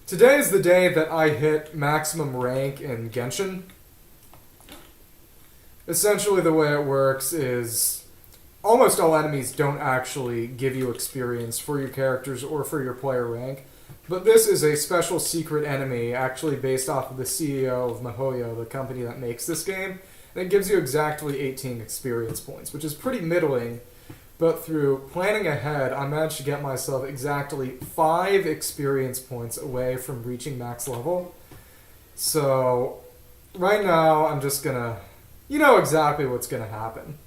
Today is the day that I hit maximum rank in Genshin. Essentially the way it works is almost all enemies don't actually give you experience for your characters or for your player rank, but this is a special secret enemy actually based off of the CEO of MiHoYo, the company that makes this game, and it gives you exactly 18 experience points, which is pretty middling, but through planning ahead, I managed to get myself exactly 5 experience points away from reaching max level. So, right now, I'm just gonna... You know exactly what's gonna happen.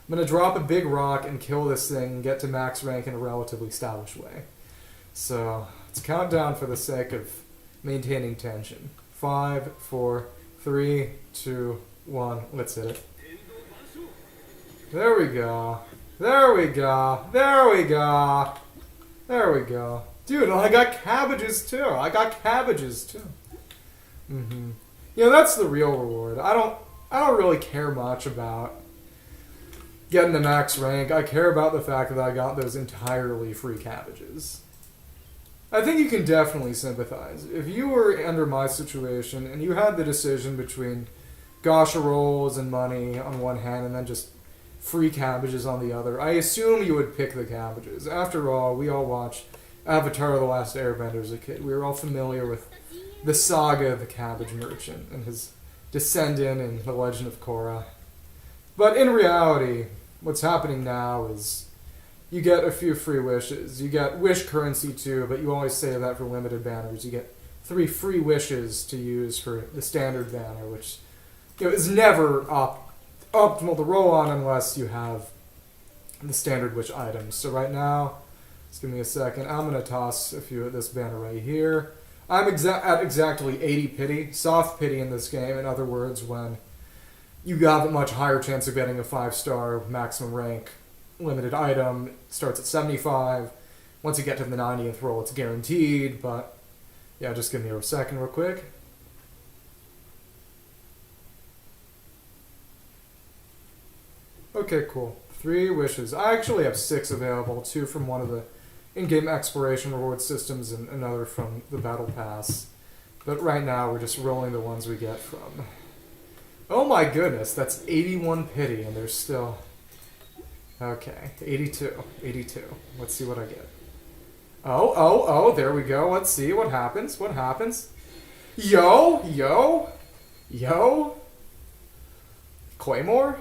I'm gonna drop a big rock and kill this thing and get to max rank in a relatively stylish way. So, let's count down for the sake of maintaining tension. 5, 4, 3, 2, 1. Let's hit it. There we go. There we go. There we go. There we go. Dude, I got cabbages too. I got cabbages too. You know, that's the real reward. I don't really care much about getting to max rank. I care about the fact that I got those entirely free cabbages. I think you can definitely sympathize. If you were under my situation and you had the decision between gacha rolls and money on one hand and then just free cabbages on the other, I assume you would pick the cabbages. After all, we all watched Avatar: The Last Airbender as a kid. We were all familiar with the saga of the cabbage merchant and his descendant in The Legend of Korra. But in reality, what's happening now is you get a few free wishes. You get wish currency too, but you always save that for limited banners. You get 3 free wishes to use for the standard banner, which is never optimal to roll on unless you have the standard wish items. So right now, just give me a second. I'm going to toss a few at this banner right here. I'm at exactly 80 pity, soft pity in this game. In other words, when you have a much higher chance of getting a 5-star maximum rank limited item, it starts at 75. Once you get to the 90th roll, it's guaranteed, but yeah, just give me a second real quick. Okay, cool. 3 wishes. I actually have 6 available, 2 from one of the in-game exploration reward systems and another from the battle pass. But right now we're just rolling the ones we get from... Oh my goodness, that's 81 pity and there's still... Okay, 82. 82. Let's see what I get. Oh, there we go. Let's see what happens. What happens? Yo! Claymore?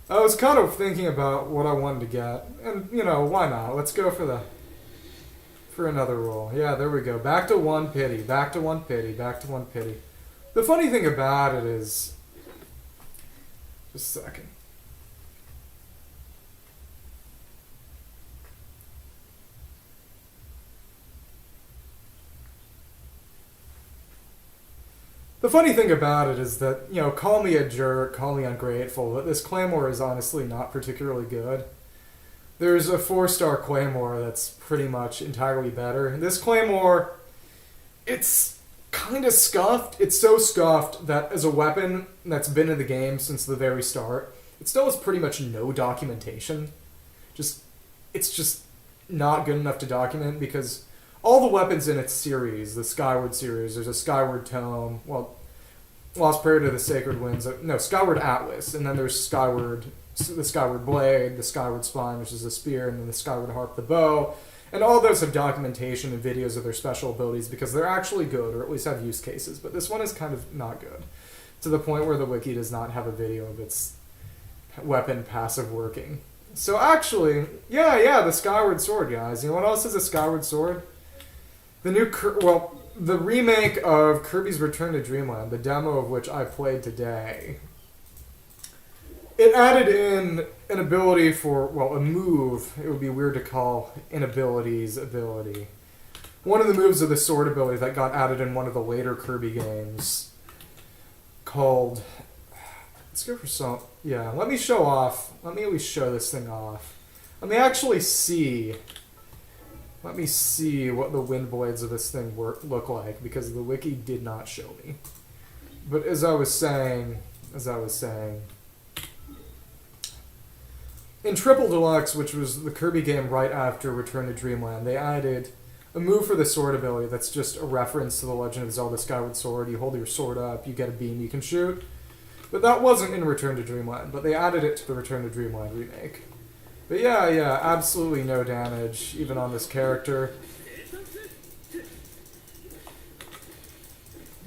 I was kind of thinking about what I wanted to get, and, you know, why not? Let's go for another roll. Yeah, there we go. Back to 1 pity, back to 1 pity, back to 1 pity. The funny thing about it is... Just a second. The funny thing about it is that, you know, call me a jerk, call me ungrateful, but this Claymore is honestly not particularly good. There's a 4-star Claymore that's pretty much entirely better. And this Claymore, it's kind of scuffed. It's so scuffed that as a weapon that's been in the game since the very start, it still has pretty much no documentation. It's just not good enough to document because all the weapons in its series, the Skyward series, there's a Skyward Tome, well, Lost Prayer to the Sacred Winds, no, Skyward Atlas, and then there's the Skyward Blade, the Skyward Spine, which is the spear, and then the Skyward Harp, the bow, and all those have documentation and videos of their special abilities because they're actually good, or at least have use cases, but this one is kind of not good, to the point where the wiki does not have a video of its weapon passive working. So actually, yeah, the Skyward Sword, guys. You know what else is a Skyward Sword? The remake of Kirby's Return to Dreamland, the demo of which I played today, it added in an ability for, well, a move. It would be weird to call inabilities ability. One of the moves of the sword ability that got added in one of the later Kirby games called... Let's go for some... Yeah, let me show off. Let me at least show this thing off. Let me actually see... Let me see what the wind blades of this thing look like, because the wiki did not show me. But as I was saying, in Triple Deluxe, which was the Kirby game right after Return to Dreamland, they added a move for the sword ability that's just a reference to the Legend of Zelda Skyward Sword. You hold your sword up, you get a beam you can shoot. But that wasn't in Return to Dreamland, but they added it to the Return to Dreamland remake. But yeah, absolutely no damage, even on this character.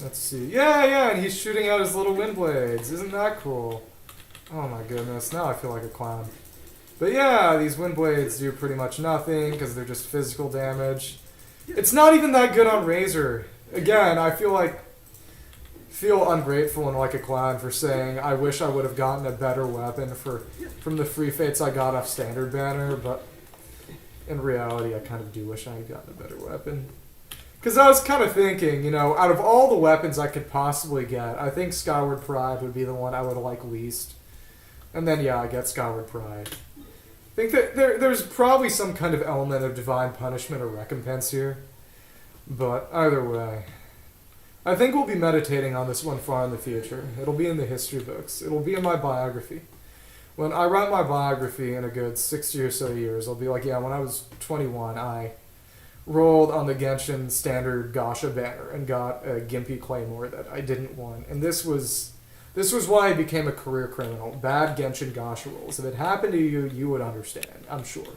Let's see. Yeah, and he's shooting out his little wind blades. Isn't that cool? Oh my goodness, now I feel like a clown. But yeah, these wind blades do pretty much nothing, because they're just physical damage. It's not even that good on Razor. Again, I feel ungrateful and like a clown for saying I wish I would have gotten a better weapon from the free fates I got off Standard Banner, but in reality I kind of do wish I had gotten a better weapon. Because I was kind of thinking, you know, out of all the weapons I could possibly get, I think Skyward Pride would be the one I would like least. And then yeah, I get Skyward Pride. I think that there's probably some kind of element of divine punishment or recompense here. But either way, I think we'll be meditating on this one far in the future. It'll be in the history books. It'll be in my biography. When I write my biography in a good 60 or so years, I'll be like, yeah, when I was 21, I rolled on the Genshin standard Gasha banner and got a Gimpy Claymore that I didn't want. And this was why I became a career criminal. Bad Genshin Gasha rolls. If it happened to you, you would understand, I'm sure.